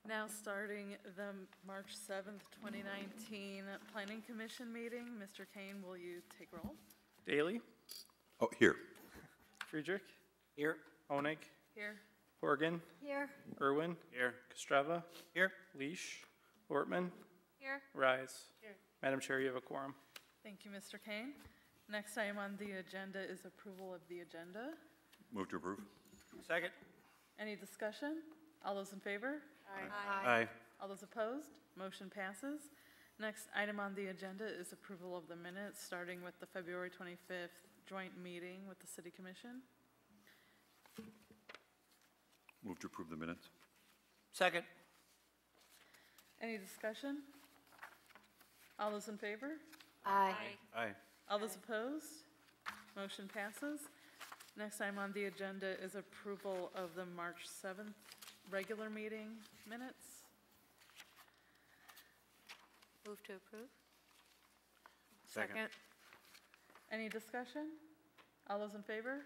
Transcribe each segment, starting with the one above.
Now starting the March 7th, 2019 Planning Commission meeting. Mr. Kane, will you take roll? Daly, Oh, here. Friedrich, Here. Onig, Here. Horgan, Here. Irwin, Here. Kostreva, Here. Leash, Ortman, Here. Rise. Here. Madam Chair, you have a quorum. Thank you, Mr. Kane. Next item on the agenda is approval of the agenda. Move to approve. Second. Any discussion? All those in favor? Aye. All those opposed? Motion passes. Next item on the agenda is approval of the minutes, starting with the February 25th joint meeting with the City Commission. Move to approve the minutes. Second. Any discussion? All those in favor? Aye. Aye. All those opposed? Motion passes. Next item on the agenda is approval of the March 7th regular meeting minutes. Move to approve. Second. Any discussion? All those in favor?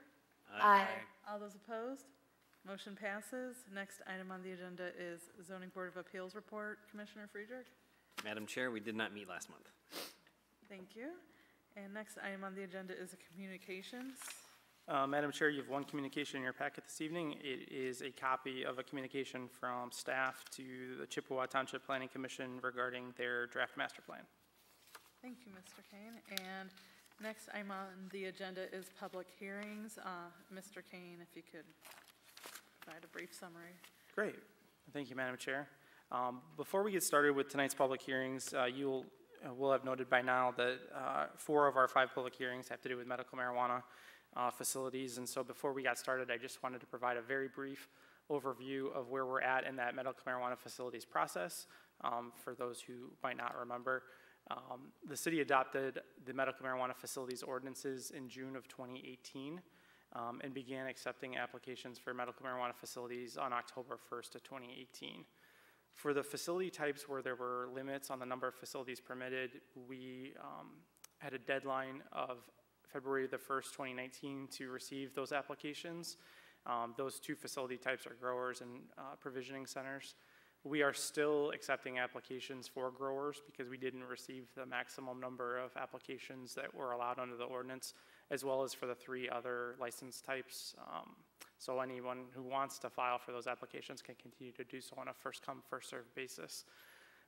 Aye. All those opposed? Motion passes. Next item on the agenda is Zoning Board of Appeals report. Commissioner Friedrich? Madam Chair, we did not meet last month. Thank you. And next item on the agenda is communications. Madam Chair, you have one communication in your packet this evening. It is a copy of a communication from staff to the Chippewa Township Planning Commission regarding their draft master plan. Thank you, Mr. Kane. And next item on the agenda is public hearings. Mr. Kane, if you could provide a brief summary. Great. Thank you, Madam Chair. Before we get started with tonight's public hearings, you will have noted by now that 4 of our 5 public hearings have to do with medical marijuana facilities. And so before we got started, I just wanted to provide a very brief overview of where we're at in that medical marijuana facilities process. For those who might not remember, the city adopted the medical marijuana facilities ordinances in June of 2018 and began accepting applications for medical marijuana facilities on October 1st of 2018. For the facility types where there were limits on the number of facilities permitted, we had a deadline of February the 1st, 2019 to receive those applications. Those 2 facility types are growers and provisioning centers. We are still accepting applications for growers because we didn't receive the maximum number of applications that were allowed under the ordinance, as well as for the 3 other license types. So anyone who wants to file for those applications can continue to do so on a first-come, first-served basis.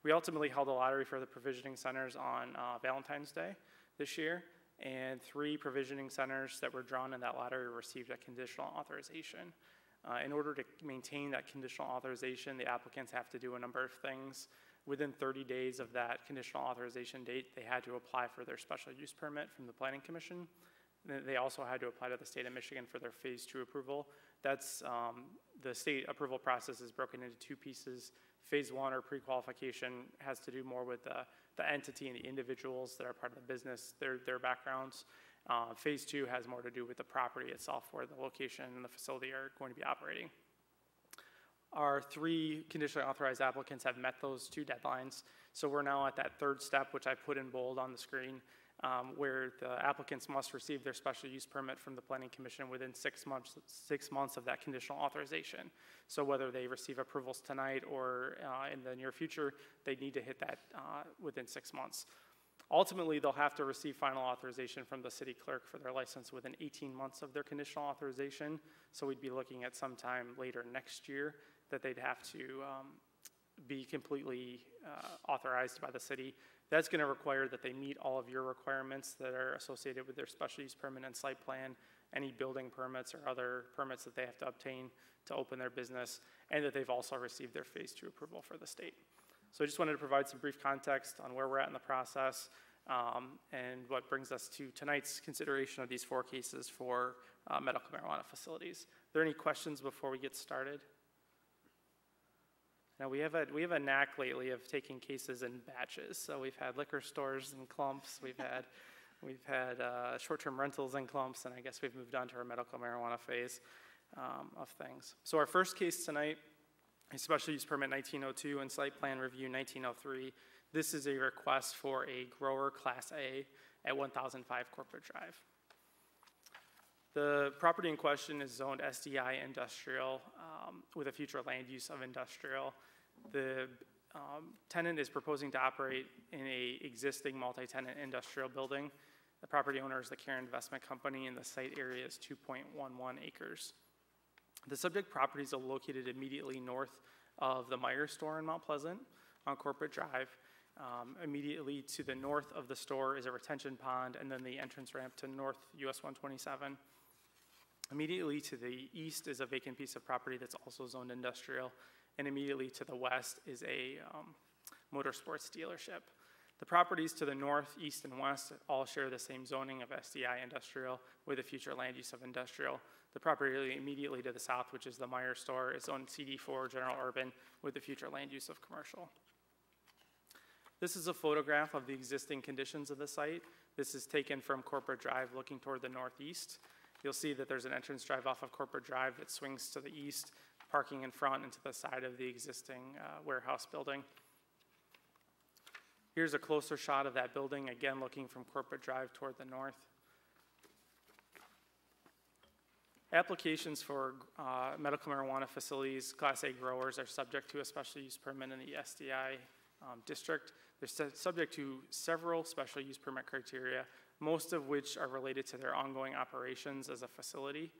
We ultimately held a lottery for the provisioning centers on Valentine's Day this year, and 3 provisioning centers that were drawn in that lottery received a conditional authorization. In order to maintain that conditional authorization, the applicants have to do a number of things. Within 30 days of that conditional authorization date, they had to apply for their special use permit from the Planning Commission. They also had to apply to the state of Michigan for their phase 2 approval. That's the state approval process is broken into 2 pieces. Phase 1 or pre-qualification has to do more with the entity and the individuals that are part of the business, their backgrounds. Phase 2 has more to do with the property itself, where the location and the facility are going to be operating. Our 3 conditionally authorized applicants have met those 2 deadlines. So we're now at that 3rd step, which I put in bold on the screen, where the applicants must receive their special use permit from the Planning Commission within 6 months of that conditional authorization. So whether they receive approvals tonight or in the near future, they need to hit that within 6 months. Ultimately, they'll have to receive final authorization from the city clerk for their license within 18 months of their conditional authorization. So we'd be looking at sometime later next year that they'd have to be completely authorized by the city. That's going to require that they meet all of your requirements that are associated with their special use permit and site plan, any building permits or other permits that they have to obtain to open their business, and that they've also received their phase 2 approval for the state. So I just wanted to provide some brief context on where we're at in the process and what brings us to tonight's consideration of these 4 cases for medical marijuana facilities. Are there any questions before we get started? Now we have a knack lately of taking cases in batches. So we've had liquor stores in clumps, we've had short-term rentals in clumps, and I guess we've moved on to our medical marijuana phase of things. So our first case tonight is special use permit 1902 and site plan review 1903. This is a request for a grower class A at 1005 Corporate Drive. The property in question is zoned SDI industrial with a future land use of industrial. The tenant is proposing to operate in a existing multi-tenant industrial building. The property owner is the Care Investment Company, and the site area is 2.11 acres. The subject properties are located immediately north of the Meyer store in Mount Pleasant on Corporate Drive. Immediately to the north of the store is a retention pond, and then the entrance ramp to North US 127. Immediately to the east is a vacant piece of property that's also zoned industrial, and immediately to the west is a motorsports dealership. The properties to the north, east, and west all share the same zoning of SDI industrial with a future land use of industrial. The property immediately to the south, which is the Meyer store, is zoned CD4 general urban with the future land use of commercial. This is a photograph of the existing conditions of the site. This is taken from Corporate Drive looking toward the northeast. You'll see that there's an entrance drive off of Corporate Drive that swings to the east, parking in front and to the side of the existing warehouse building. Here's a closer shot of that building, again looking from Corporate Drive toward the north. Applications for medical marijuana facilities, Class A growers, are subject to a special use permit in the SDI district. They're subject to several special use permit criteria, most of which are related to their ongoing operations as a facility.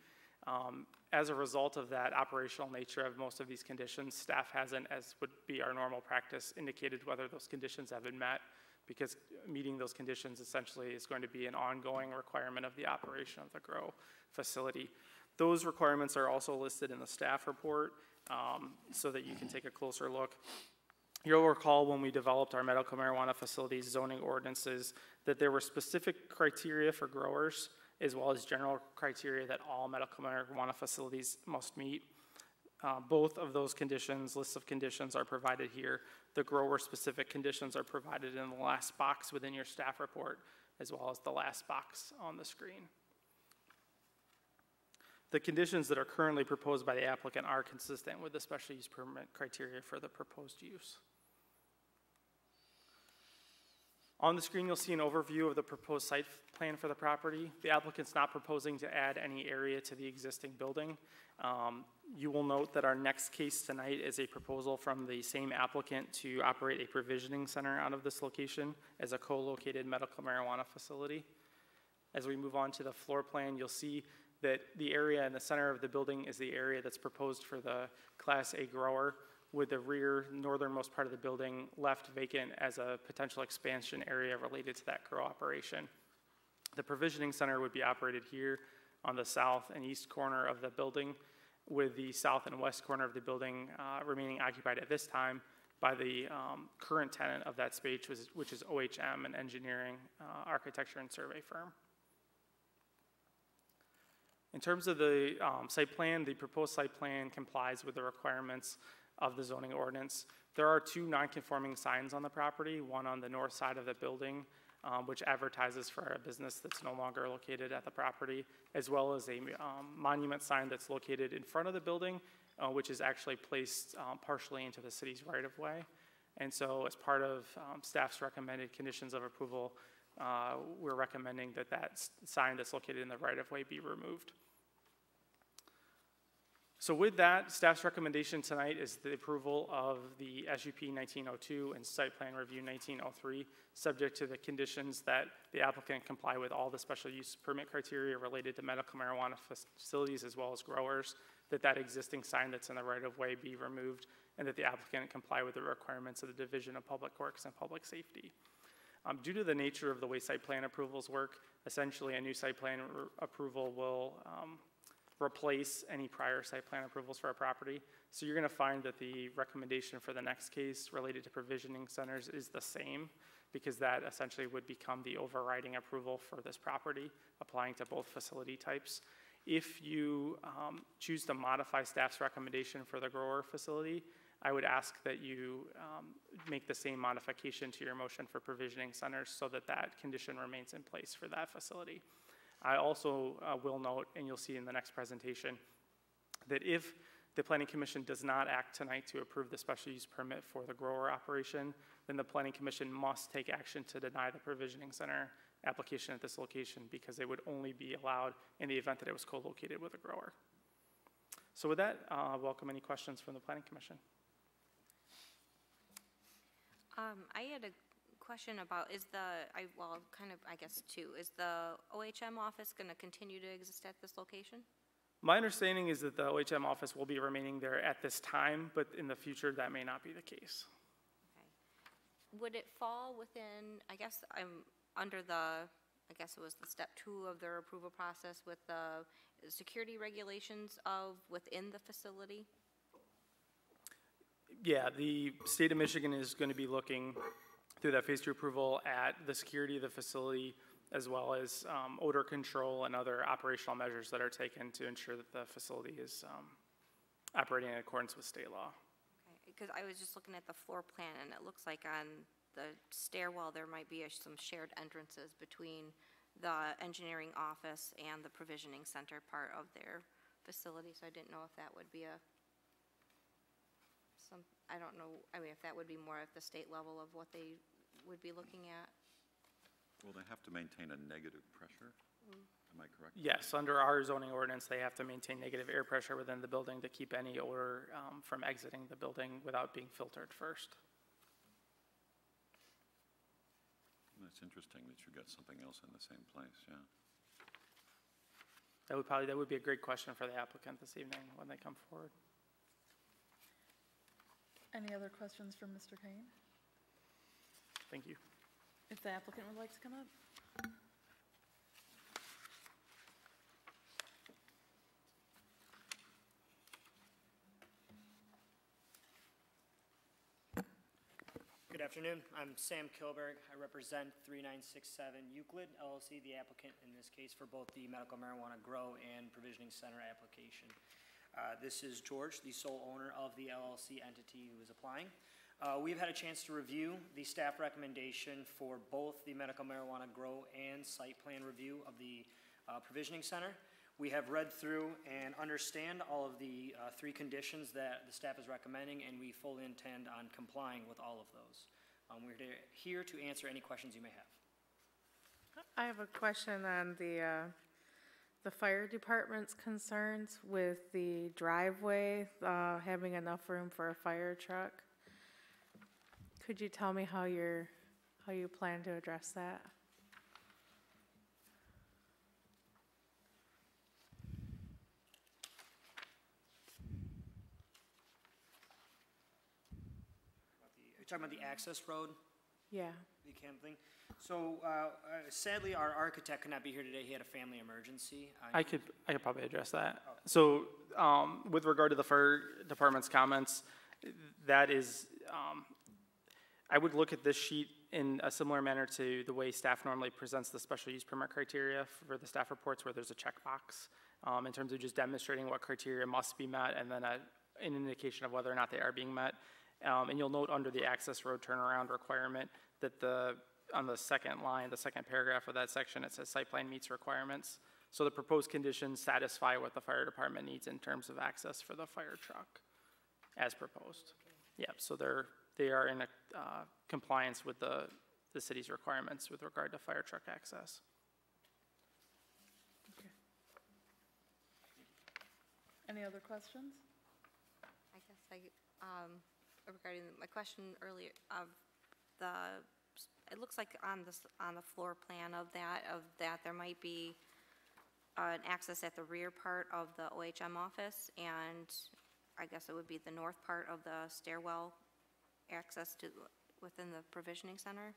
As a result of that operational nature of most of these conditions, staff hasn't, as would be our normal practice, indicated whether those conditions have been met, because meeting those conditions essentially is going to be an ongoing requirement of the operation of the grow facility. Those requirements are also listed in the staff report so that you can take a closer look. You'll recall when we developed our medical marijuana facilities zoning ordinances that there were specific criteria for growers as well as general criteria that all medical marijuana facilities must meet. Both of those conditions, lists of conditions, are provided here. The grower-specific conditions are provided in the last box within your staff report, as well as the last box on the screen. The conditions that are currently proposed by the applicant are consistent with the special use permit criteria for the proposed use. On the screen, you'll see an overview of the proposed site plan for the property. The applicant's not proposing to add any area to the existing building. You will note that our next case tonight is a proposal from the same applicant to operate a provisioning center out of this location as a co-located medical marijuana facility. As we move on to the floor plan, you'll see that the area in the center of the building is the area that's proposed for the Class A grower, with the rear northernmost part of the building left vacant as a potential expansion area related to that grow operation. The provisioning center would be operated here on the south and east corner of the building, with the south and west corner of the building remaining occupied at this time by the current tenant of that space, which is OHM, an engineering, architecture, and survey firm. In terms of the site plan, the proposed site plan complies with the requirements of the zoning ordinance. There are two non-conforming signs on the property, one on the north side of the building, which advertises for a business that's no longer located at the property, as well as a monument sign that's located in front of the building, which is actually placed partially into the city's right-of-way. And so as part of staff's recommended conditions of approval, we're recommending that that sign that's located in the right-of-way be removed. So with that, staff's recommendation tonight is the approval of the SUP 1902 and site plan review 1903, subject to the conditions that the applicant comply with all the special use permit criteria related to medical marijuana facilities as well as growers, that that existing sign that's in the right-of-way be removed, and that the applicant comply with the requirements of the Division of Public Works and Public Safety. Due to the nature of the way site plan approvals work, essentially a new site plan approval will replace any prior site plan approvals for a property. So you're going to find that the recommendation for the next case related to provisioning centers is the same, because that essentially would become the overriding approval for this property, applying to both facility types. If you choose to modify staff's recommendation for the grower facility, I would ask that you make the same modification to your motion for provisioning centers so that that condition remains in place for that facility. I also will note, and you'll see in the next presentation, that if the Planning Commission does not act tonight to approve the special use permit for the grower operation, then the Planning Commission must take action to deny the provisioning center application at this location, because it would only be allowed in the event that it was co-located with a grower. So with that, welcome any questions from the Planning Commission. I had a question about, I guess two. Is the OHM office going to continue to exist at this location? My understanding is that the OHM office will be remaining there at this time, but in the future, that may not be the case. Okay. Would it fall within, I guess I'm under the, I guess it was the step 2 of their approval process with the security regulations of within the facility? Yeah, the state of Michigan is going to be looking through that phase 2 approval at the security of the facility, as well as odor control and other operational measures that are taken to ensure that the facility is operating in accordance with state law. Okay, because I was just looking at the floor plan, and it looks like on the stairwell there might be some shared entrances between the engineering office and the provisioning center part of their facility, so I didn't know if that would be I don't know, I mean, if that would be more at the state level of what they would be looking at. Will they have to maintain a negative pressure? Am I correct? Yes, under our zoning ordinance, they have to maintain negative air pressure within the building to keep any odor from exiting the building without being filtered first. That's interesting that you got something else in the same place, yeah. That would be a great question for the applicant this evening when they come forward. Any other questions for Mr. Kane? Thank you. If the applicant would like to come up? Good afternoon. I'm Sam Kilberg. I represent 3967 Euclid LLC, the applicant in this case for both the medical marijuana grow and provisioning center application. This is George, the sole owner of the LLC entity who is applying. We've had a chance to review the staff recommendation for both the medical marijuana grow and site plan review of the provisioning center. We have read through and understand all of the 3 conditions that the staff is recommending, and we fully intend on complying with all of those. We're here to answer any questions you may have. I have a question on the fire department's concerns with the driveway, having enough room for a fire truck. Could you tell me how you plan to address that? You're talking about the access road? Yeah. The camp thing. So sadly, our architect could not be here today. He had a family emergency. I could probably address that. So with regard to the fire department's comments, that is, I would look at this sheet in a similar manner to the way staff normally presents the special use permit criteria for the staff reports, where there's a checkbox in terms of just demonstrating what criteria must be met, and then an indication of whether or not they are being met. And you'll note under the access road turnaround requirement that on the second line, the second paragraph of that section, it says site plan meets requirements. So the proposed conditions satisfy what the fire department needs in terms of access for the fire truck as proposed. Yep, so they are in compliance with the city's requirements with regard to fire truck access. Okay. Any other questions? I guess regarding my question earlier it looks like on the floor plan of that there might be an access at the rear part of the OHM office, and I guess it would be the north part of the stairwell access to within the provisioning center.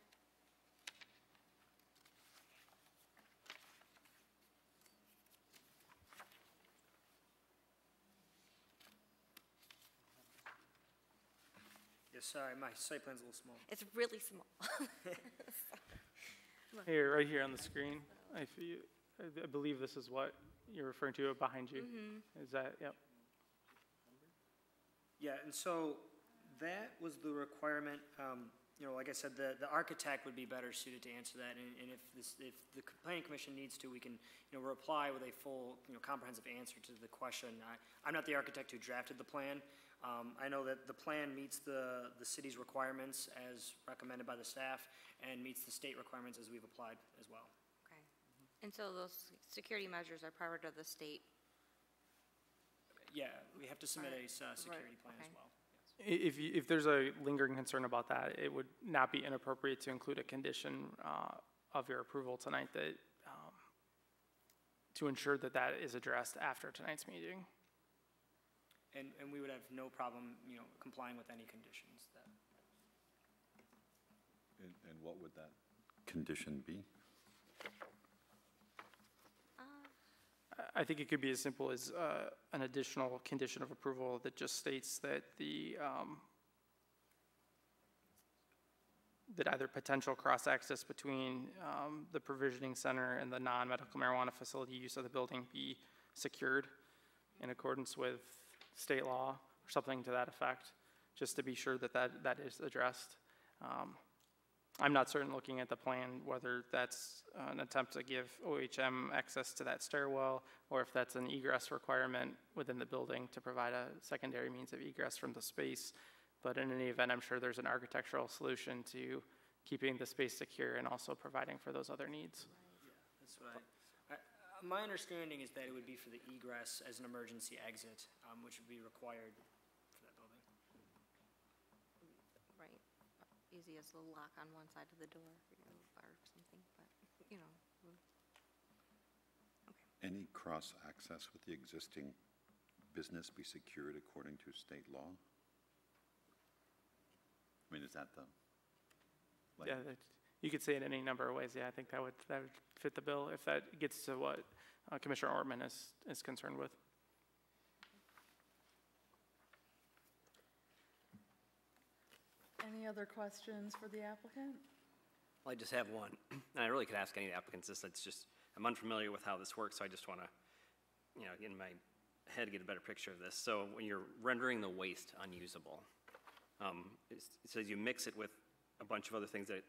Sorry, my site plan's a little small. It's really small. Here, right here on the screen, I believe this is what you're referring to behind you. Mm-hmm. Is that, yep. Yeah, and so that was the requirement. Like I said, the architect would be better suited to answer that, and if the planning commission needs to, we can reply with a full comprehensive answer to the question. I'm not the architect who drafted the plan. I know that the plan meets the city's requirements as recommended by the staff and meets the state requirements as we've applied as well. Okay. And so those security measures are part of the state? Yeah, we have to submit a security plan as well. If there's a lingering concern about that, it would not be inappropriate to include a condition of your approval tonight that, to ensure that that is addressed after tonight's meeting. And we would have no problem, complying with any conditions that. And what would that condition be? I think it could be as simple as an additional condition of approval that just states that that either potential cross-access between the provisioning center and the non-medical marijuana facility use of the building be secured in accordance with state law or something to that effect, just to be sure that that is addressed. I'm not certain, looking at the plan, whether that's an attempt to give OHM access to that stairwell or if that's an egress requirement within the building to provide a secondary means of egress from the space. But in any event, I'm sure there's an architectural solution to keeping the space secure and also providing for those other needs. That's what my understanding is that it would be for the egress as an emergency exit, which would be required for that building. Right. Easy as a lock on one side of the door, or something, but, Any cross-access with the existing business be secured according to state law? I mean, is that the? Yeah, you could say it any number of ways. Yeah, I think that would fit the bill if that gets to what Commissioner Ortman is concerned with. Any other questions for the applicant? Well, I just have one, and I really could ask any of the applicants this. It's just, I'm unfamiliar with how this works, so I just want to, in my head, get a better picture of this. So when you're rendering the waste unusable, it says you mix it with a bunch of other things that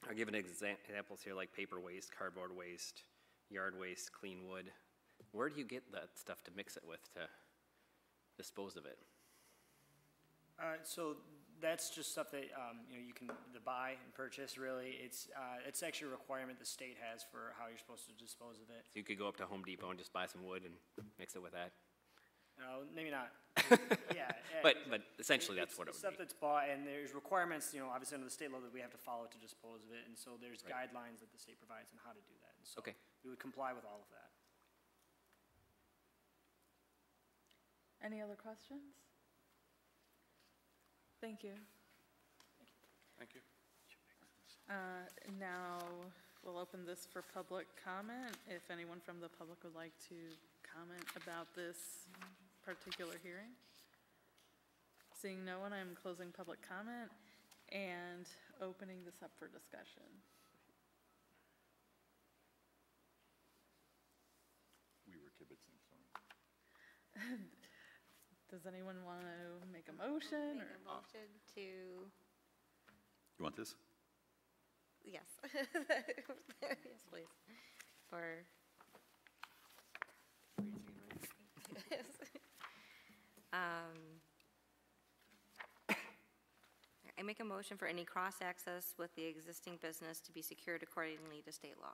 are given examples here, like paper waste, cardboard waste, yard waste, clean wood. Where do you get that stuff to mix it with to dispose of it? So that's just stuff that, you can buy and purchase, really. It's actually a requirement the state has for how you're supposed to dispose of it. So you could go up to Home Depot and just buy some wood and mix it with that? Maybe not. Yeah. But essentially that's what it It's would stuff be. that's bought, and there's requirements, obviously under the state law that we have to follow to dispose of it, and so there's Right. guidelines that the state provides on how to do that. And so Okay. we would comply with all of that. Any other questions? Thank you. Thank you. Now, we'll open this for public comment. If anyone from the public would like to comment about this particular hearing. Seeing no one, I'm closing public comment and opening this up for discussion. We were kibitzing, sorry. Does anyone want to make a motion? Make a motion to, You want this? yes. Yes, please. For. Yes. I make a motion for any cross-access with the existing business to be secured accordingly to state law.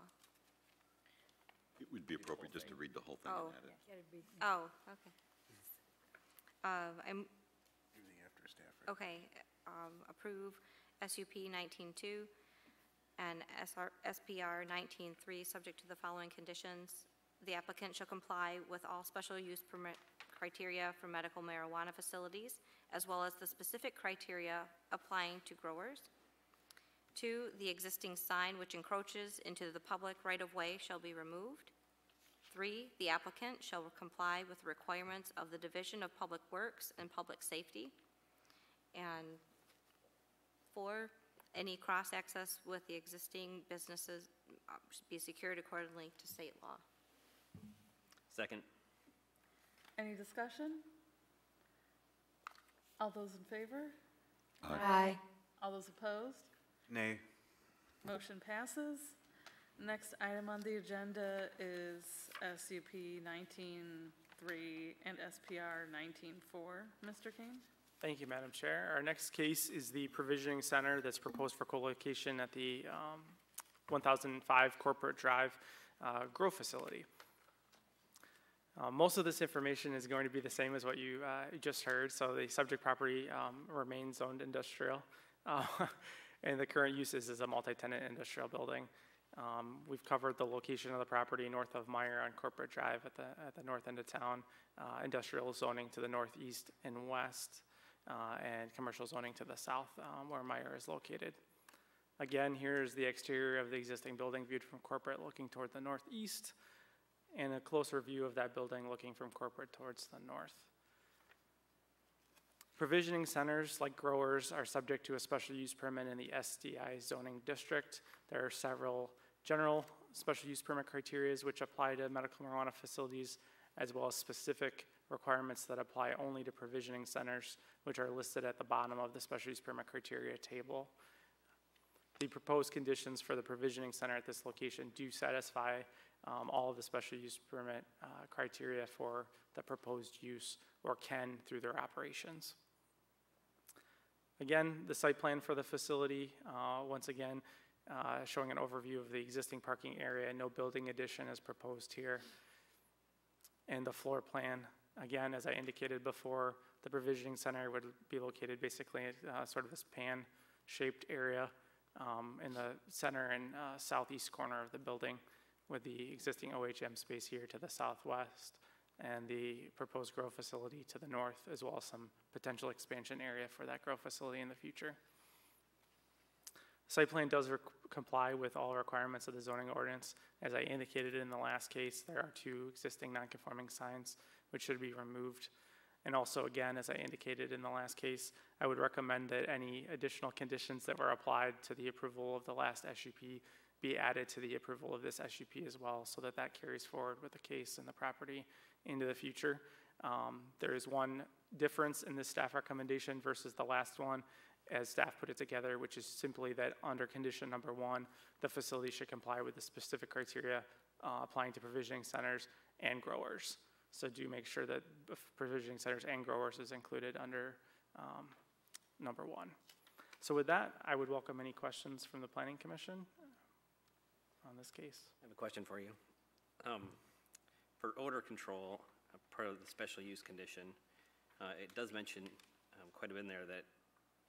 It would be appropriate just to read the whole thing Oh. and add it. Oh, okay. Approve SUP 19-2 and SPR 19-3, subject to the following conditions. The applicant shall comply with all special use permit criteria for medical marijuana facilities, as well as the specific criteria applying to growers. 2, the existing sign which encroaches into the public right-of-way shall be removed. 3, the applicant shall comply with the requirements of the Division of Public Works and Public Safety. And 4, any cross-access with the existing businesses should be secured accordingly to state law. Second. Any discussion? All those in favor? Aye. All those opposed? Nay. Motion passes. Next item on the agenda is SUP 19-3 and SPR 19-4. Mr. Kane? Thank you, Madam Chair. Our next case is the provisioning center that's proposed for co-location at the 1005 Corporate Drive grow facility. Most of this information is going to be the same as what you just heard. So the subject property remains zoned industrial, and the current use is a multi-tenant industrial building. We've covered the location of the property north of Meyer on Corporate Drive at the north end of town, industrial zoning to the northeast and west, and commercial zoning to the south where Meyer is located. Again, here's the exterior of the existing building viewed from Corporate looking toward the northeast, and a closer view of that building looking from Corporate towards the north. Provisioning centers, like growers, are subject to a special use permit in the SDI zoning district. There are several general special use permit criteria which apply to medical marijuana facilities, as well as specific requirements that apply only to provisioning centers, which are listed at the bottom of the special use permit criteria table. The proposed conditions for the provisioning center at this location do satisfy all of the special use permit criteria for the proposed use, or can through their operations. Again, the site plan for the facility, once again, showing an overview of the existing parking area. No building addition is proposed here. And the floor plan, again, as I indicated before, the provisioning center would be located basically at sort of this pan-shaped area in the center and southeast corner of the building, with the existing OHM space here to the southwest and the proposed grow facility to the north, as well as some potential expansion area for that grow facility in the future. Site plan does comply with all requirements of the zoning ordinance. As I indicated in the last case, there are 2 existing non-conforming signs which should be removed. And also, again, as I indicated in the last case, I would recommend that any additional conditions that were applied to the approval of the last SUP be added to the approval of this SUP as well, so that that carries forward with the case and the property into the future. There is one difference in the staff recommendation versus the last one, as staff put it together, which is simply that under condition number 1, the facility should comply with the specific criteria applying to provisioning centers and growers. So do make sure that provisioning centers and growers is included under number 1. So with that, I would welcome any questions from the Planning Commission on this case. I have a question for you. For odor control, part of the special use condition, it does mention quite a bit in there that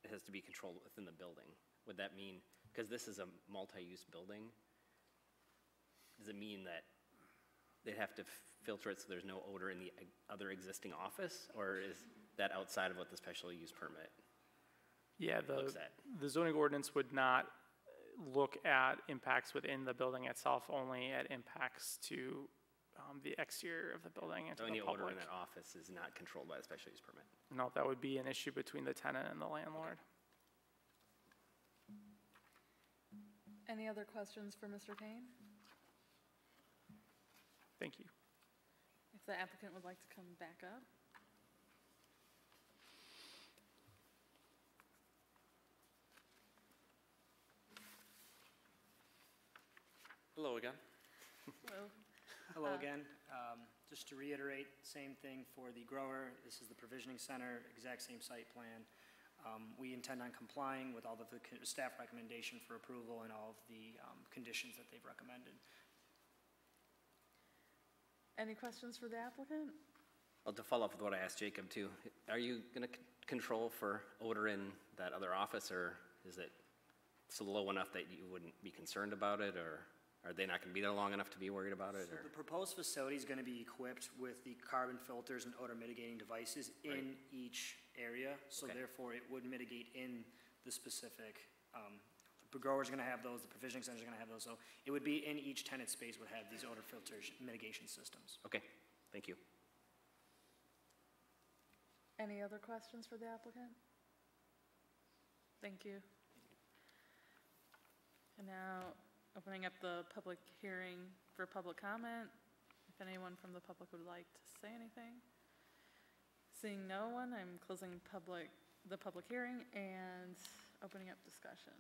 it has to be controlled within the building. Would that mean, because this is a multi-use building, does it mean that they'd have to filter it so there's no odor in the other existing office, or is that outside of what the special use permit looks at? The zoning ordinance would not look at impacts within the building itself, only at impacts to the exterior of the building and So to any the public. odor in that office is not controlled by the special use permit? No, that would be an issue between the tenant and the landlord. Any other questions for Mr. Kane? Thank you. If the applicant would like to come back up. Hello again. Hello. Hello again. Just to reiterate, same thing for the grower. This is the provisioning center, exact same site plan. We intend on complying with all of the staff recommendation for approval and all of the conditions that they've recommended. Any questions for the applicant? Well, to follow up with what I asked Jacob too, are you going to control for odor in that other office, or is it so low enough that you wouldn't be concerned about it, or are they not going to be there long enough to be worried about it? So Or? the proposed facility is going to be equipped with the carbon filters and odor mitigating devices in each area. So Okay. therefore, it would mitigate in the specific, the grower's going to have those, the provisioning center's going to have those. So it would be in each tenant space would have these odor filters mitigation systems. Okay, thank you. Any other questions for the applicant? Thank you. And now, opening up the public hearing for public comment. If anyone from the public would like to say anything. Seeing no one, I'm closing the public hearing and opening up discussion.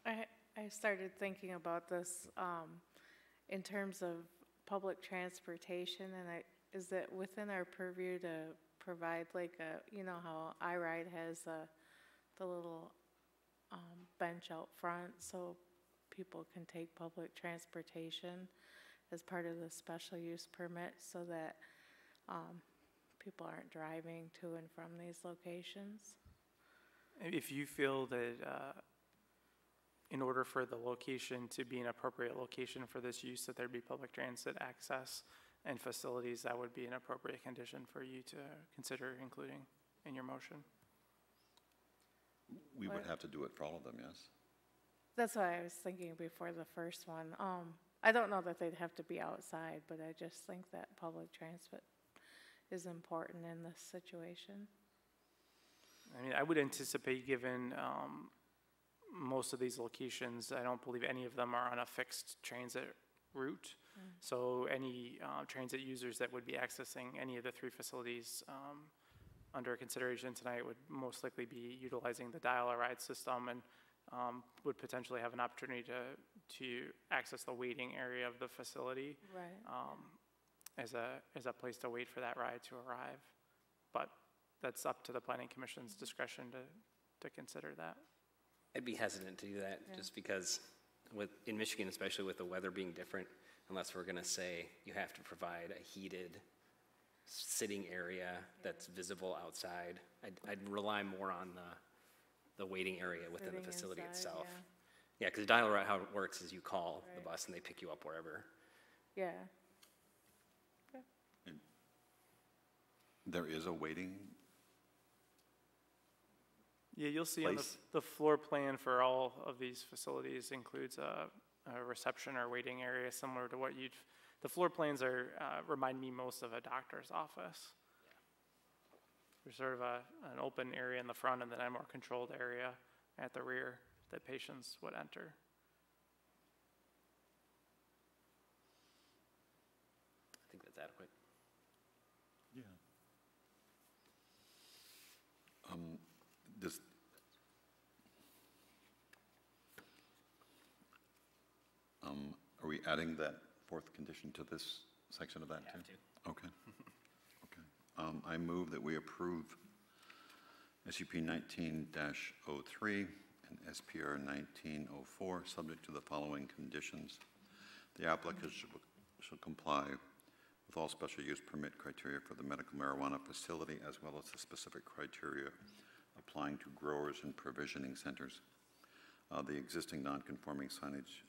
I started thinking about this in terms of public transportation, and is it within our purview to provide like you know how iRide has the little bench out front so people can take public transportation? as part of the special use permit so that people aren't driving to and from these locations. If you feel that in order for the location to be an appropriate location for this use, that there'd be public transit access and facilities, that would be an appropriate condition for you to consider including in your motion. We would have to do it for all of them, yes? That's what I was thinking before the first one. I don't know that they'd have to be outside, but I just think that public transit is important in this situation. I mean, I would anticipate, given most of these locations, I don't believe any of them are on a fixed transit route. So any transit users that would be accessing any of the three facilities under consideration tonight would most likely be utilizing the dial-a-ride system and would potentially have an opportunity to access the waiting area of the facility. Right. As a place to wait for that ride to arrive. But that's up to the Planning Commission's discretion to consider that. I'd be hesitant to do that, just because in Michigan, especially with the weather being different, unless we're gonna say you have to provide a heated sitting area that's visible outside. I'd rely more on the waiting area within the Sitting facility inside, itself. yeah. Yeah, because dial-a-ride, how it works is you call the bus and they pick you up wherever. Yeah. There is a waiting, Yeah, you'll see on Place. the floor plan for all of these facilities includes a reception or waiting area similar to what the floor plans remind me most of a doctor's office. There's sort of an open area in the front and then a more controlled area at the rear that patients would enter. I think that's adequate. yeah. Does, are we adding that fourth condition to this section of that too? Have to. Okay. Okay. I move that we approve SUP 19-03 and SPR 1904, subject to the following conditions. The applicant shall comply with all special use permit criteria for the medical marijuana facility, as well as the specific criteria applying to growers and provisioning centers. The existing non-conforming signage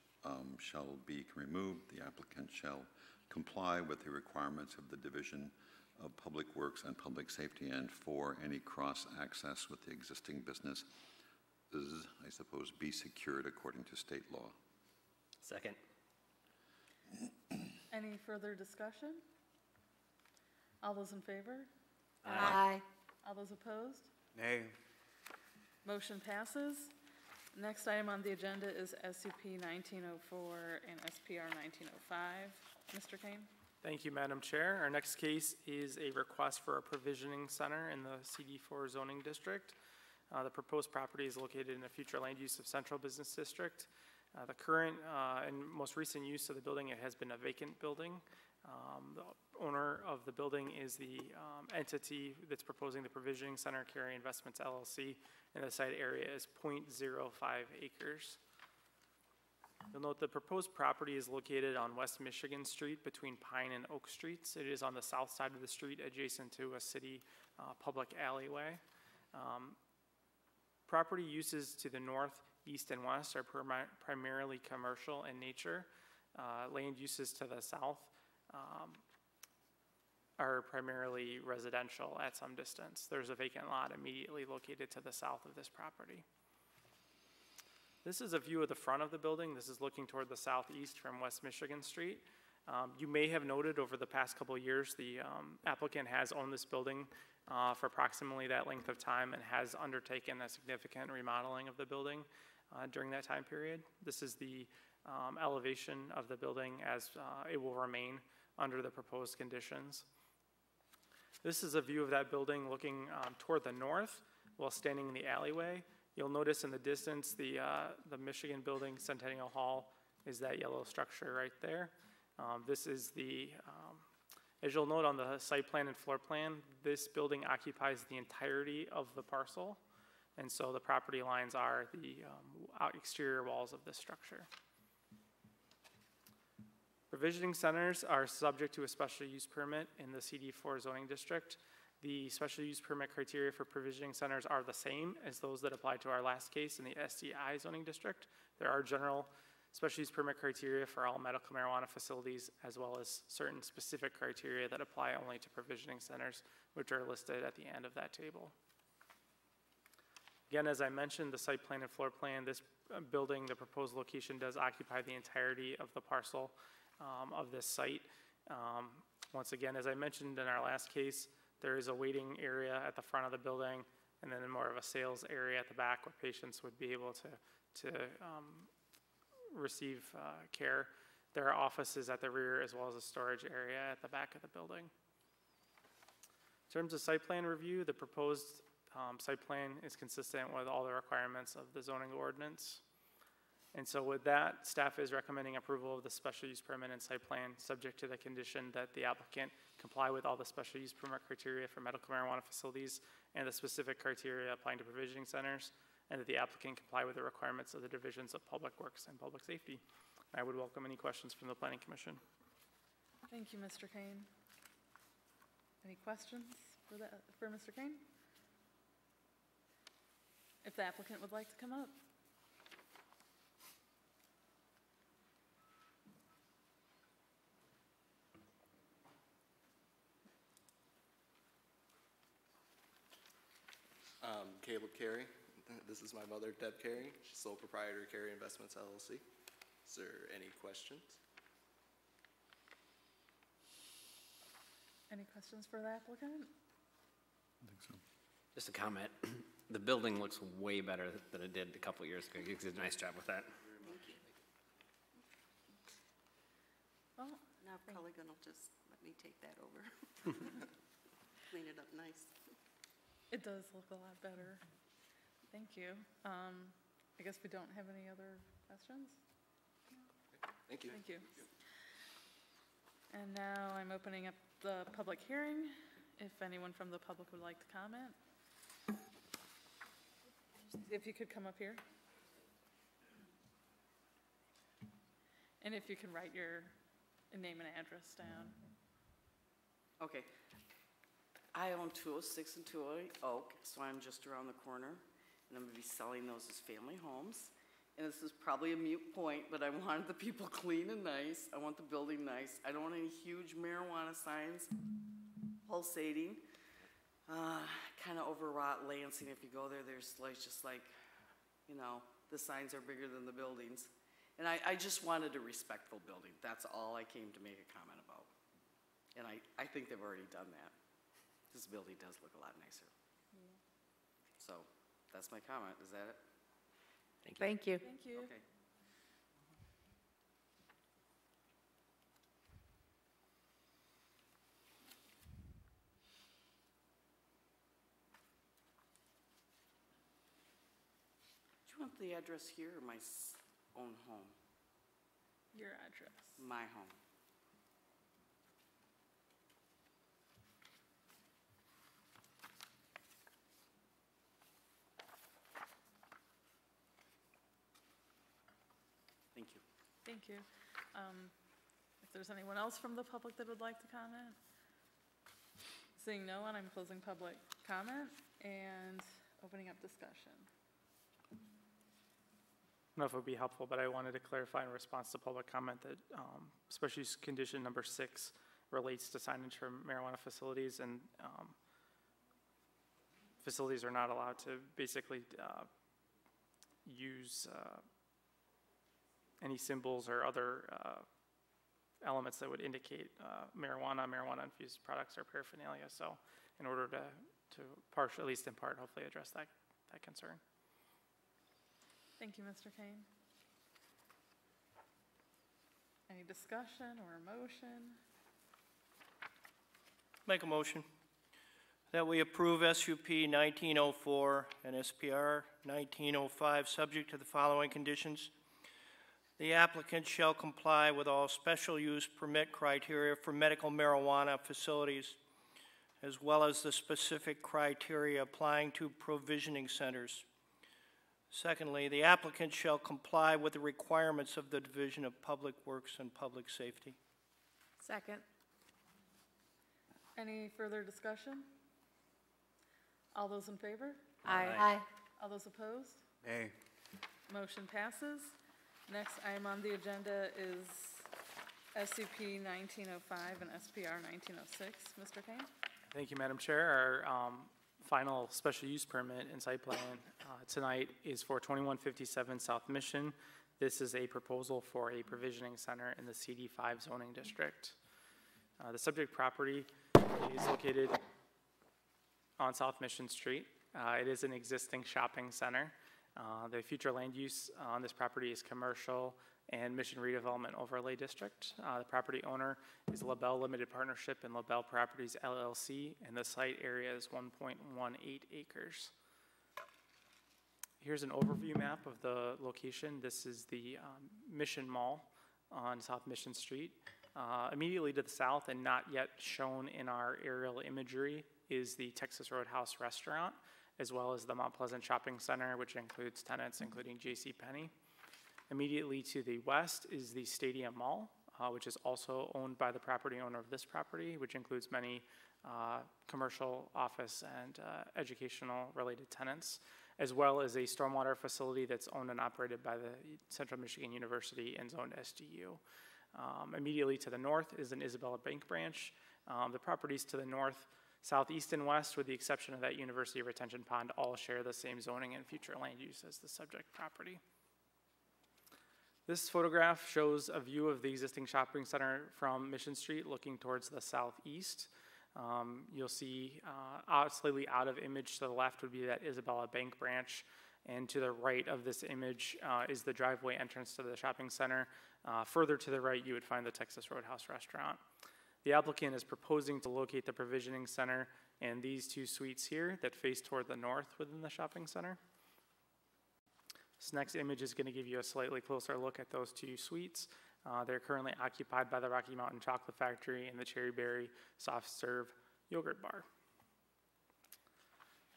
shall be removed. The applicant shall comply with the requirements of the Division of Public Works and Public Safety, and for any cross-access with the existing business is, I suppose, be secured according to state law. Second. Any further discussion? All those in favor? Aye. All those opposed? Nay. Motion passes. Next item on the agenda is SUP 1904 and SPR 1905. Mr. Kane? Thank you, Madam Chair. Our next case is a request for a provisioning center in the CD4 zoning district. The proposed property is located in a future land use of Central Business District. The current and most recent use of the building, it has been a vacant building. The owner of the building is the entity that's proposing the provisioning center, Carry Investments LLC, and the site area is 0.05 acres. You'll note the proposed property is located on West Michigan Street between Pine and Oak Streets. It is on the south side of the street adjacent to a city public alleyway. Property uses to the north, east, and west are primarily commercial in nature. Land uses to the south are primarily residential at some distance. There's a vacant lot immediately located to the south of this property. This is a view of the front of the building. This is looking toward the southeast from West Michigan Street. You may have noted over the past couple of years, the applicant has owned this building for approximately that length of time and has undertaken a significant remodeling of the building during that time period. This is the elevation of the building as it will remain under the proposed conditions. This is a view of that building looking toward the north while standing in the alleyway. You'll notice in the distance the Michigan Building, Centennial Hall, is that yellow structure right there. This is the, as you'll note on the site plan and floor plan, this building occupies the entirety of the parcel. And so the property lines are the exterior walls of this structure. Provisioning centers are subject to a special use permit in the CD4 zoning district. The special use permit criteria for provisioning centers are the same as those that apply to our last case in the SDI zoning district. There are general special use permit criteria for all medical marijuana facilities, as well as certain specific criteria that apply only to provisioning centers, which are listed at the end of that table. Again, as I mentioned, the site plan and floor plan, this building, the proposed location does occupy the entirety of the parcel of this site. Once again, as I mentioned in our last case, there is a waiting area at the front of the building, and then more of a sales area at the back where patients would be able to receive care. There are offices at the rear as well as a storage area at the back of the building. In terms of site plan review, the proposed site plan is consistent with all the requirements of the zoning ordinance. And so with that, staff is recommending approval of the special use permit and site plan, subject to the condition that the applicant comply with all the special use permit criteria for medical marijuana facilities and the specific criteria applying to provisioning centers, and that the applicant comply with the requirements of the divisions of public works and public safety. I would welcome any questions from the planning commission. Thank you, Mr. Kane. Any questions for Mr. Kane? If the applicant would like to come up. Caleb Carey. This is my mother, Deb Carey. She's sole proprietor of Carey Investments, LLC. Is there any questions? Any questions for the applicant? I think so. Just a comment. The building looks way better than it did a couple of years ago. You did a nice job with that. Well, Now probably gonna just let me take that over. Clean it up nice. it does look a lot better. Thank you. I guess we don't have any other questions? Thank you. Thank you. And now I'm opening up the public hearing. If anyone from the public would like to comment. If you could come up here. And if you can write your name and address down. Okay. I own 206 and 208 Oak, so I'm just around the corner, and I'm gonna be selling those as family homes. And this is probably a moot point, but I wanted the people clean and nice. I want the building nice. I don't want any huge marijuana signs pulsating. Kind of overwrought Lansing. If you go there, there's like just like, you know, the signs are bigger than the buildings. And I just wanted a respectful building. That's all I came to make a comment about. And I think they've already done that. This building does look a lot nicer. So that's my comment. Is that it? Thank you. Thank you. Thank you. Okay. Do you want the address here or my own home? Your address. My home. Thank you. Thank you. If there's anyone else from the public that would like to comment? Seeing no one, I'm closing public comment and opening up discussion. I don't know if it would be helpful, but I wanted to clarify in response to public comment that special use condition number 6 relates to signage for marijuana facilities, and facilities are not allowed to basically use any symbols or other elements that would indicate marijuana-infused products or paraphernalia. So in order to partially, at least in part, hopefully address that concern. Thank you, Mr. Kane. Any discussion or motion? Make a motion that we approve SUP 1904 and SPR 1905, subject to the following conditions. The applicant shall comply with all special use permit criteria for medical marijuana facilities, as well as the specific criteria applying to provisioning centers. Secondly, the applicant shall comply with the requirements of the Division of Public Works and Public Safety. Second. Any further discussion? All those in favor? Aye. All those opposed? Nay. Motion passes. Next item on the agenda is SCP 1905 and SPR 1906. Mr. Kane? Thank you, Madam Chair. Our final special use permit and site plan tonight is for 2157 South Mission. This is a proposal for a provisioning center in the CD5 zoning district. The subject property is located on South Mission Street. It is an existing shopping center. The future land use on this property is commercial and Mission Redevelopment Overlay District. The property owner is LaBelle Limited Partnership and LaBelle Properties LLC, and the site area is 1.18 acres. Here's an overview map of the location. This is the Mission Mall on South Mission Street. Immediately to the south and not yet shown in our aerial imagery is the Texas Roadhouse restaurant, as well as the Mount Pleasant Shopping Center, which includes tenants including JCPenney. Immediately to the west is the Stadium Mall, which is also owned by the property owner of this property, which includes many commercial, office, and educational related tenants, as well as a stormwater facility that's owned and operated by the Central Michigan University and zoned SDU. Immediately to the north is an Isabella Bank branch. The properties to the north, southeast, and west, with the exception of that University Retention Pond, all share the same zoning and future land use as the subject property. This photograph shows a view of the existing shopping center from Mission Street looking towards the southeast. You'll see slightly out of image to the left would be that Isabella Bank branch, and to the right of this image is the driveway entrance to the shopping center. Further to the right, you would find the Texas Roadhouse restaurant. The applicant is proposing to locate the provisioning center in these two suites here that face toward the north within the shopping center. This next image is going to give you a slightly closer look at those two suites. They're currently occupied by the Rocky Mountain Chocolate Factory and the Cherry Berry Soft Serve Yogurt Bar.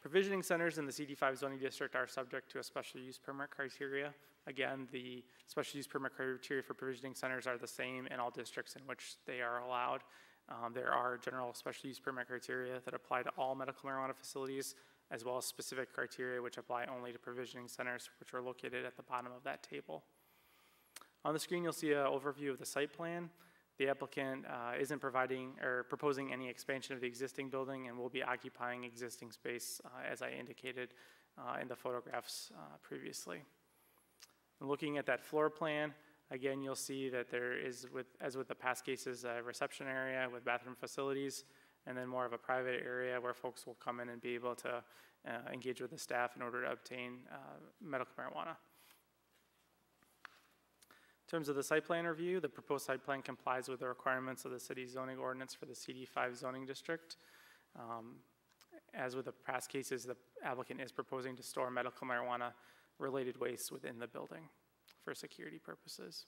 Provisioning centers in the CD5 zoning district are subject to a special use permit criteria. Again, the special use permit criteria for provisioning centers are the same in all districts in which they are allowed. There are general special use permit criteria that apply to all medical marijuana facilities, as well as specific criteria which apply only to provisioning centers, which are located at the bottom of that table. On the screen, you'll see an overview of the site plan. The applicant isn't providing or proposing any expansion of the existing building and will be occupying existing space, as I indicated in the photographs previously. And looking at that floor plan, again, you'll see that there is, as with the past cases, a reception area with bathroom facilities, and then more of a private area where folks will come in and be able to engage with the staff in order to obtain medical marijuana. In terms of the site plan review, the proposed site plan complies with the requirements of the city's zoning ordinance for the CD5 zoning district. As with the past cases, the applicant is proposing to store medical marijuana related waste within the building for security purposes.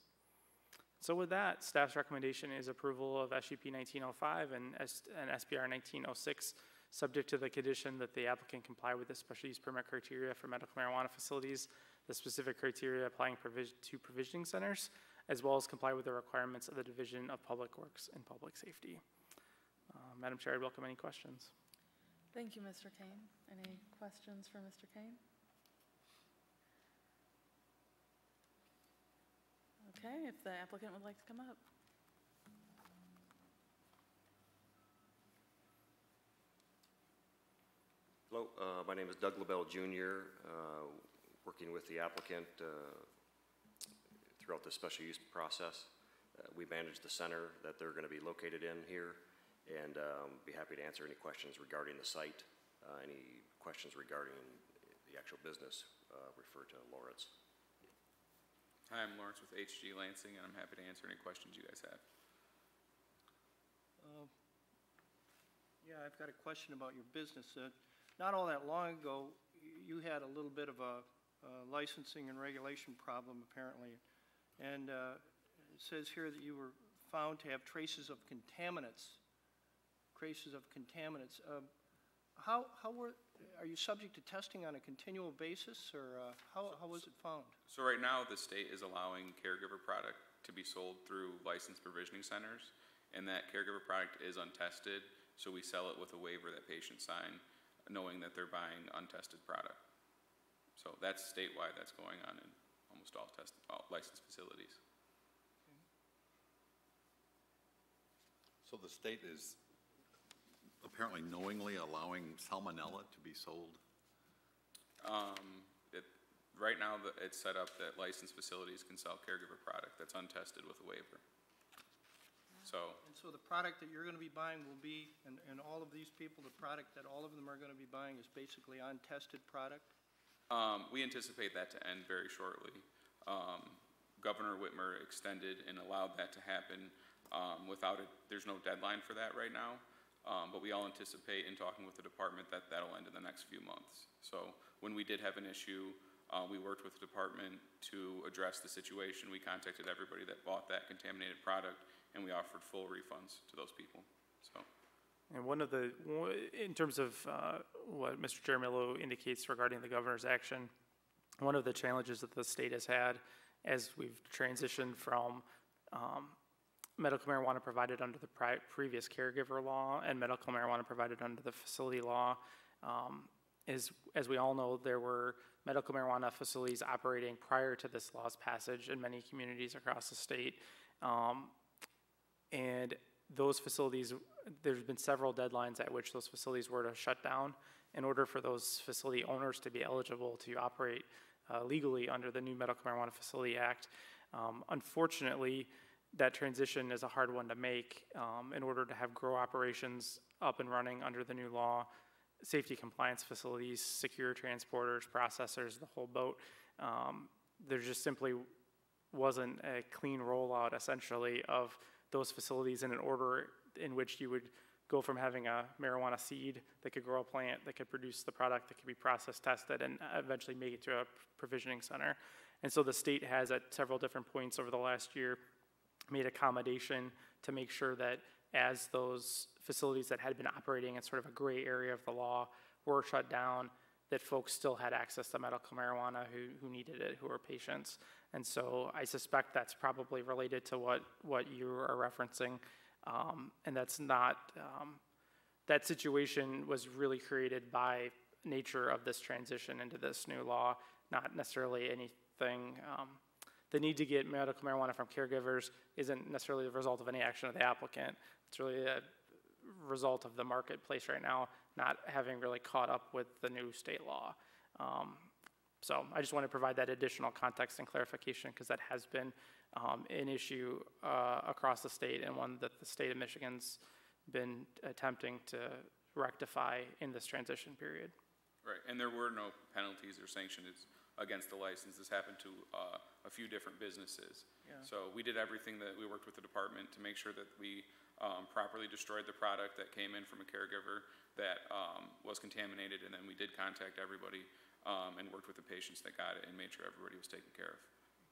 So with that, staff's recommendation is approval of SUP 1905 and SPR 1906, subject to the condition that the applicant comply with the special use permit criteria for medical marijuana facilities, the specific criteria applying to provisioning centers, as well as comply with the requirements of the Division of Public Works and Public Safety. Madam Chair, I'd welcome any questions. Thank you, Mr. Kane. Any questions for Mr. Kane? Okay, if the applicant would like to come up. Hello, my name is Doug LaBelle Jr., working with the applicant throughout the special use process. We manage the center that they're going to be located in here, and be happy to answer any questions regarding the site. Any questions regarding the actual business, refer to Lawrence. Hi, I'm Lawrence with HG Lansing, and I'm happy to answer any questions you guys have. Yeah, I've got a question about your business. Not all that long ago, you had a little bit of a licensing and regulation problem, apparently. And it says here that you were found to have traces of contaminants. Are you subject to testing on a continual basis, or how was it found? So right now, the state is allowing caregiver product to be sold through licensed provisioning centers, and that caregiver product is untested, so we sell it with a waiver that patients sign, knowing that they're buying untested product. So that's statewide, that's going on in almost all licensed facilities. So the state is apparently knowingly allowing salmonella to be sold? Right now, it's set up that licensed facilities can sell caregiver product that's untested with a waiver. So, And so the product that you're going to be buying will be, and all of these people, the product that all of them are going to be buying is basically untested product? we anticipate that to end very shortly. Governor Whitmer extended and allowed that to happen without it. There's no deadline for that right now, but we all anticipate in talking with the department that that'll end in the next few months. So when we did have an issue, we worked with the department to address the situation. We contacted everybody that bought that contaminated product, and we offered full refunds to those people. So. And in terms of what Mr. Jaramillo indicates regarding the governor's action, one of the challenges that the state has had as we've transitioned from medical marijuana provided under the previous caregiver law and medical marijuana provided under the facility law is, as we all know, there were medical marijuana facilities operating prior to this law's passage in many communities across the state. And those facilities, there's been several deadlines at which those facilities were to shut down in order for those facility owners to be eligible to operate legally under the new Medical Marijuana Facility Act. Unfortunately, that transition is a hard one to make in order to have grow operations up and running under the new law, safety compliance facilities, secure transporters, processors, the whole boat. There just simply wasn't a clean rollout, essentially, of those facilities in an order in which you would go from having a marijuana seed that could grow a plant, that could produce the product, that could be process tested, and eventually make it to a provisioning center. And so the state has, at several different points over the last year, made accommodation to make sure that as those facilities that had been operating in sort of a gray area of the law were shut down, that folks still had access to medical marijuana who needed it, who were patients. And so I suspect that's probably related to what you are referencing. And that's not, that situation was really created by nature of this transition into this new law, not necessarily anything. The need to get medical marijuana from caregivers isn't necessarily the result of any action of the applicant. It's really a result of the marketplace right now not having really caught up with the new state law. So I just want to provide that additional context and clarification because that has been an issue across the state and one that the state of Michigan's been attempting to rectify in this transition period. Right, and there were no penalties or sanctions against the license. This happened to a few different businesses. Yeah. So we did everything that we worked with the department to make sure that we properly destroyed the product that came in from a caregiver that was contaminated, and then we did contact everybody and worked with the patients that got it and made sure everybody was taken care of.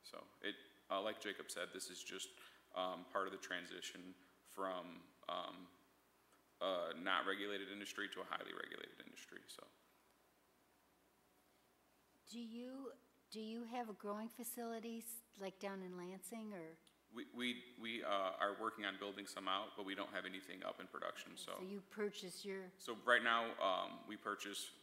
So it, like Jacob said, this is just part of the transition from a not regulated industry to a highly regulated industry. So. Do you have a growing facilities like down in Lansing or? We are working on building some out, but we don't have anything up in production. So you purchase your. So right now we purchase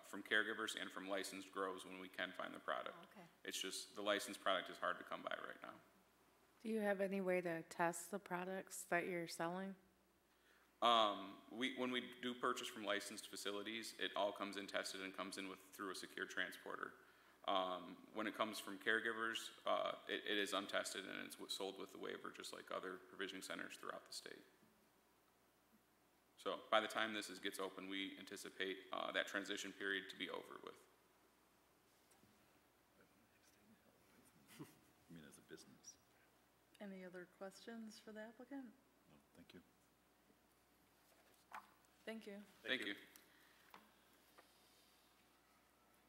from caregivers and from licensed grows when we can find the product. Okay. It's just the licensed product is hard to come by right now. Do you have any way to test the products that you're selling? When we do purchase from licensed facilities, it all comes in tested and comes in through a secure transporter. When it comes from caregivers, it is untested and it's sold with the waiver just like other provisioning centers throughout the state. So by the time this gets open, we anticipate that transition period to be over with. I mean, as a business. Any other questions for the applicant? No, thank you. Thank you. Thank you.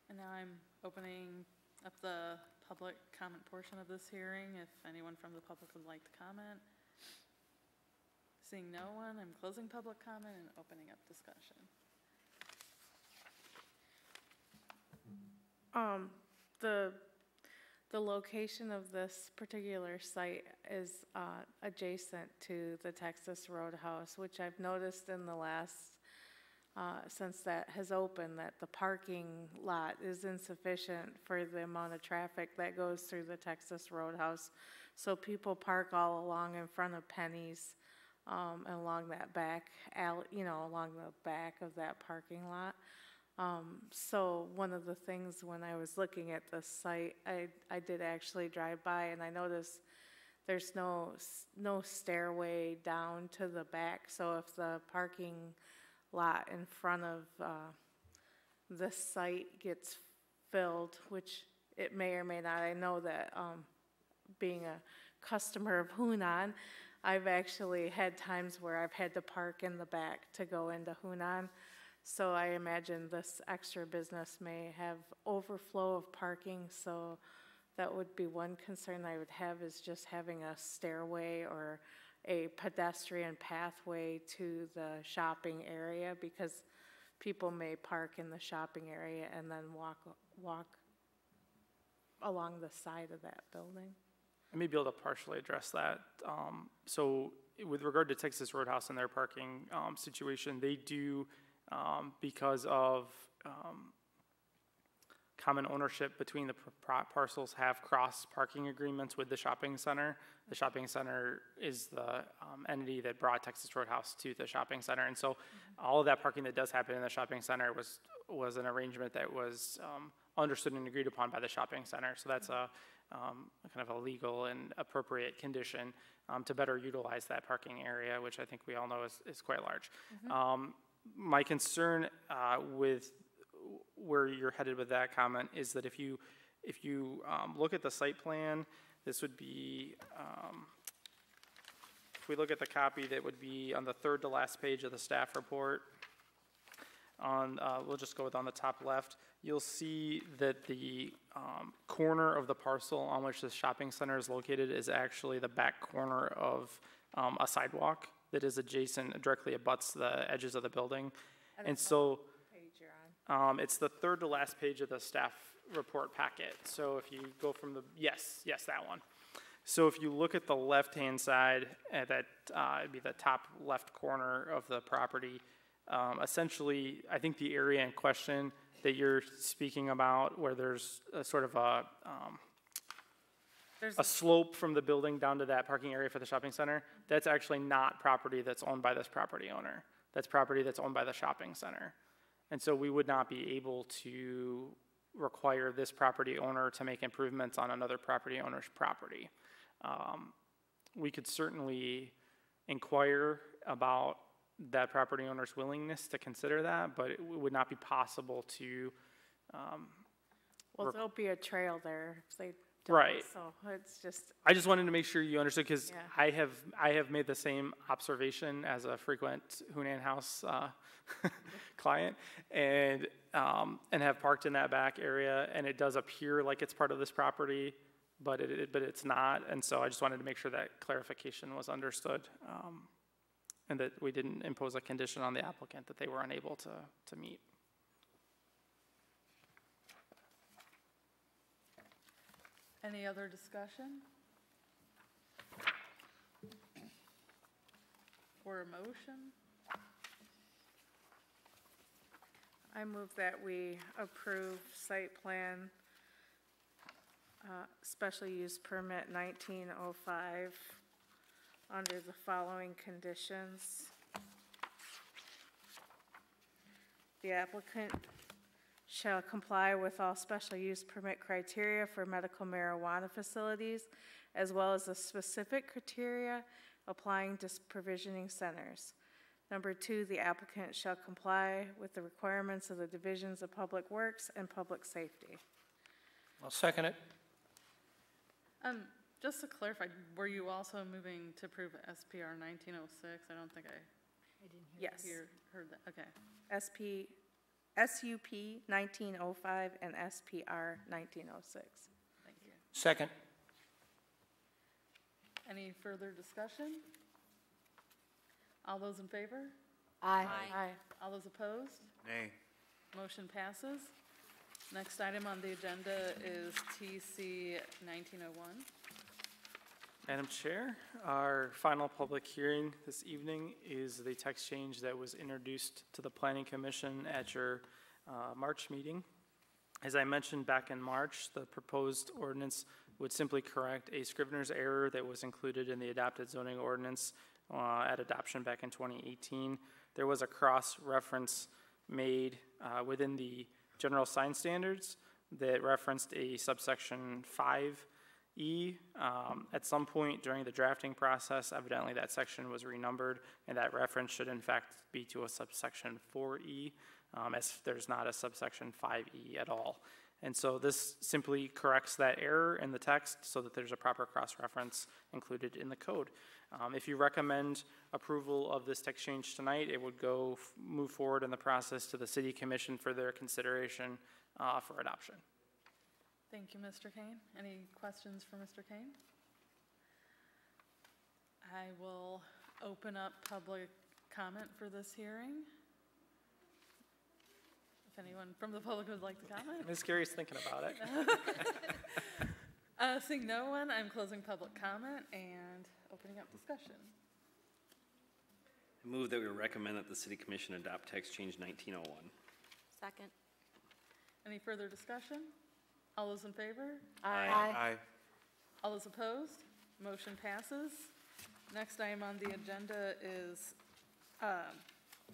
And now I'm opening up the public comment portion of this hearing. If anyone from the public would like to comment. Seeing no one, I'm closing public comment and opening up discussion. The location of this particular site is adjacent to the Texas Roadhouse, which I've noticed in the last, since that has opened, that the parking lot is insufficient for the amount of traffic that goes through the Texas Roadhouse. So people park all along in front of Penny's and along that back alley, along the back of that parking lot. So one of the things when I was looking at the site, I did actually drive by and I noticed there's no stairway down to the back. So if the parking lot in front of this site gets filled, which it may or may not, I know that being a customer of Hunan, I've actually had times where I've had to park in the back to go into Hunan. So I imagine this extra business may have overflow of parking, so that would be one concern I would have, is just having a stairway or a pedestrian pathway to the shopping area, because people may park in the shopping area and then walk along the side of that building. I may be able to partially address that. So with regard to Texas Roadhouse and their parking situation, they do, because of common ownership between the parcels, have cross parking agreements with the shopping center. The shopping center is the entity that brought Texas Roadhouse to the shopping center. And so all of that parking that does happen in the shopping center was an arrangement that was understood and agreed upon by the shopping center. So that's a kind of a legal and appropriate condition to better utilize that parking area, which I think we all know is quite large. My concern with where you're headed with that comment is that if you look at the site plan, this would be, if we look at the copy that would be on the third to last page of the staff report, we'll just go with on the top left, you'll see that the corner of the parcel on which the shopping center is located is actually the back corner of a sidewalk that is adjacent, directly abuts the edges of the building. And so it's the third to last page of the staff report packet. So if you go from the, yes, that one. So if you look at the left-hand side, that would be the top left corner of the property. Essentially, I think the area in question that you're speaking about, where there's a sort of a slope from the building down to that parking area for the shopping center, that's actually not property that's owned by this property owner. That's property that's owned by the shopping center. And so we would not be able to require this property owner to make improvements on another property owner's property. We could certainly inquire about that property owner's willingness to consider that, but it would not be possible to. Well, there'll be a trail there if they don't. Right. So it's just. I just wanted to make sure you understood, because I have made the same observation as a frequent Hunan House client, and have parked in that back area, and it does appear like it's part of this property, but it's not. And so I just wanted to make sure that clarification was understood, and that we didn't impose a condition on the applicant that they were unable to meet. Any other discussion? Or a motion? I move that we approve site plan, special use permit 1905 under the following conditions. The applicant shall comply with all special use permit criteria for medical marijuana facilities, as well as the specific criteria applying to provisioning centers. Number 2, the applicant shall comply with the requirements of the Divisions of Public Works and Public Safety. I'll second it. Just to clarify, were you also moving to approve SPR 1906? I don't think I didn't hear. Yes. heard that. Okay. SUP 1905 and SPR 1906. Thank you. Second. Any further discussion? All those in favor? Aye. Aye. All those opposed? Nay. Motion passes. Next item on the agenda is TC 1901. Madam Chair, our final public hearing this evening is the text change that was introduced to the Planning Commission at your March meeting. As I mentioned back in March, the proposed ordinance would simply correct a Scrivener's error that was included in the adopted zoning ordinance at adoption back in 2018. There was a cross-reference made within the general sign standards that referenced a subsection 5E. At some point during the drafting process, evidently that section was renumbered, and that reference should in fact be to a subsection 4E, as there's not a subsection 5E at all. And so this simply corrects that error in the text so that there's a proper cross-reference included in the code. If you recommend approval of this text change tonight, it would move forward in the process to the City Commission for their consideration for adoption. Thank you, Mr. Kane. Any questions for Mr. Kane? I will open up public comment for this hearing. If anyone from the public would like to comment. Ms. Gary's thinking about it. Seeing no one, I'm closing public comment and opening up discussion. I move that we recommend that the City Commission adopt text change 1901. Second. Any further discussion? All those in favor? Aye. All those opposed? Motion passes. Next item on the agenda is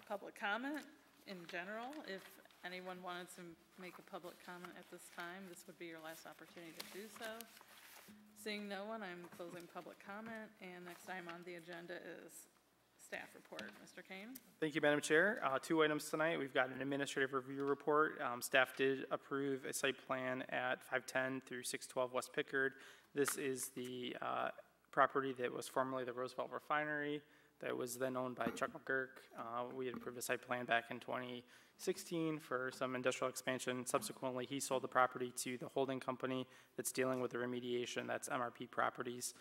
public comment in general. If anyone wanted to make a public comment at this time, this would be your last opportunity to do so. Seeing no one, I'm closing public comment, and next item on the agenda is staff report. Mr. Kane? Thank you, Madam Chair. Two items tonight. We've got an administrative review report. Staff did approve a site plan at 510 through 612 West Pickard. This is the property that was formerly the Roosevelt Refinery that was then owned by Chuck McGurk. We had approved a site plan back in 2016 for some industrial expansion. Subsequently, he sold the property to the holding company that's dealing with the remediation. That's MRP Properties.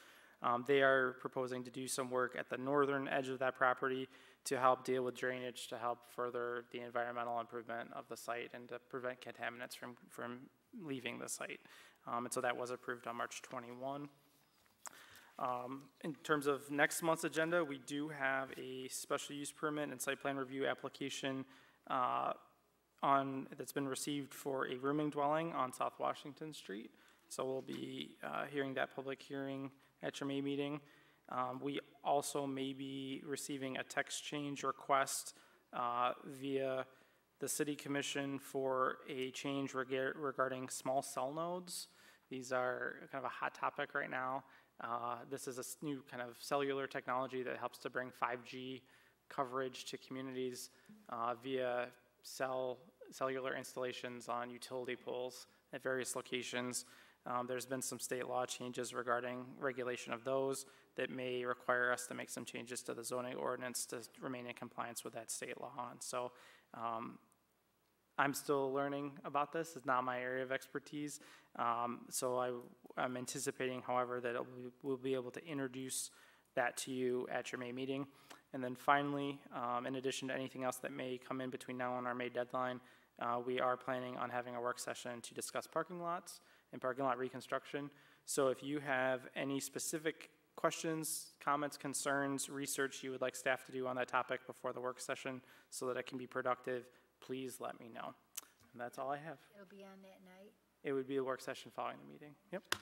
They are proposing to do some work at the northern edge of that property to help deal with drainage, to help further the environmental improvement of the site and to prevent contaminants from leaving the site. And so that was approved on March 21. In terms of next month's agenda, we do have a special use permit and site plan review application that's been received for a rooming dwelling on South Washington Street. So we'll be hearing that public hearing at your May meeting. We also may be receiving a text change request via the City Commission for a change regarding small cell nodes. These are kind of a hot topic right now. This is a new kind of cellular technology that helps to bring 5G coverage to communities via cellular installations on utility poles at various locations. There's been some state law changes regarding regulation of those that may require us to make some changes to the zoning ordinance to remain in compliance with that state law. And so I'm still learning about this. It's not my area of expertise. So I'm anticipating, however, that we'll be able to introduce that to you at your May meeting. And then finally, in addition to anything else that may come in between now and our May deadline, we are planning on having a work session to discuss parking lots and parking lot reconstruction. So if you have any specific questions, comments, concerns, research you would like staff to do on that topic before the work session so that it can be productive, please let me know. And that's all I have. It'll be on that night? It would be a work session following the meeting. Yep.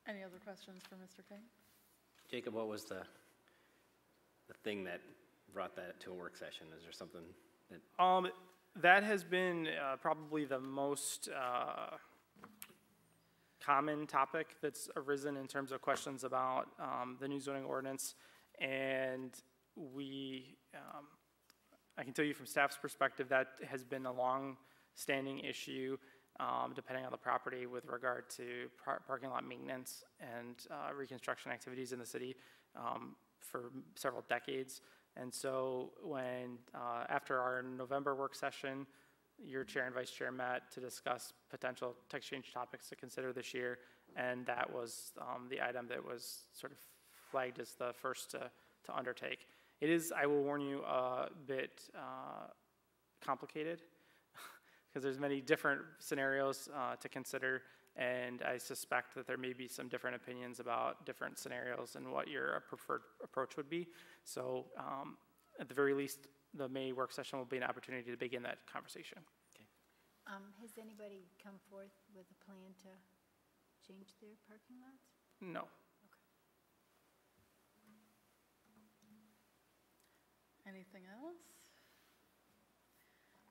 Any other questions for Mr. King? Jacob, what was the thing that brought that to a work session? Is there something that... That has been probably the most common topic that's arisen in terms of questions about the new zoning ordinance. And I can tell you from staff's perspective, that has been a long-standing issue, depending on the property, with regard to parking lot maintenance and reconstruction activities in the city for several decades. And so when, after our November work session, your chair and vice chair met to discuss potential text change topics to consider this year, and that was the item that was sort of flagged as the first to undertake. It is, I will warn you, a bit complicated because there's many different scenarios to consider, and I suspect that there may be some different opinions about different scenarios and what your preferred approach would be. So at the very least, the May work session will be an opportunity to begin that conversation. Has anybody come forth with a plan to change their parking lots? No. Anything else?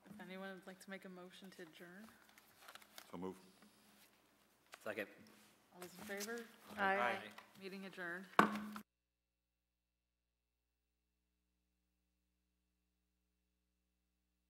If anyone would like to make a motion to adjourn, So move. Second. all those in favor? Aye. Meeting adjourned.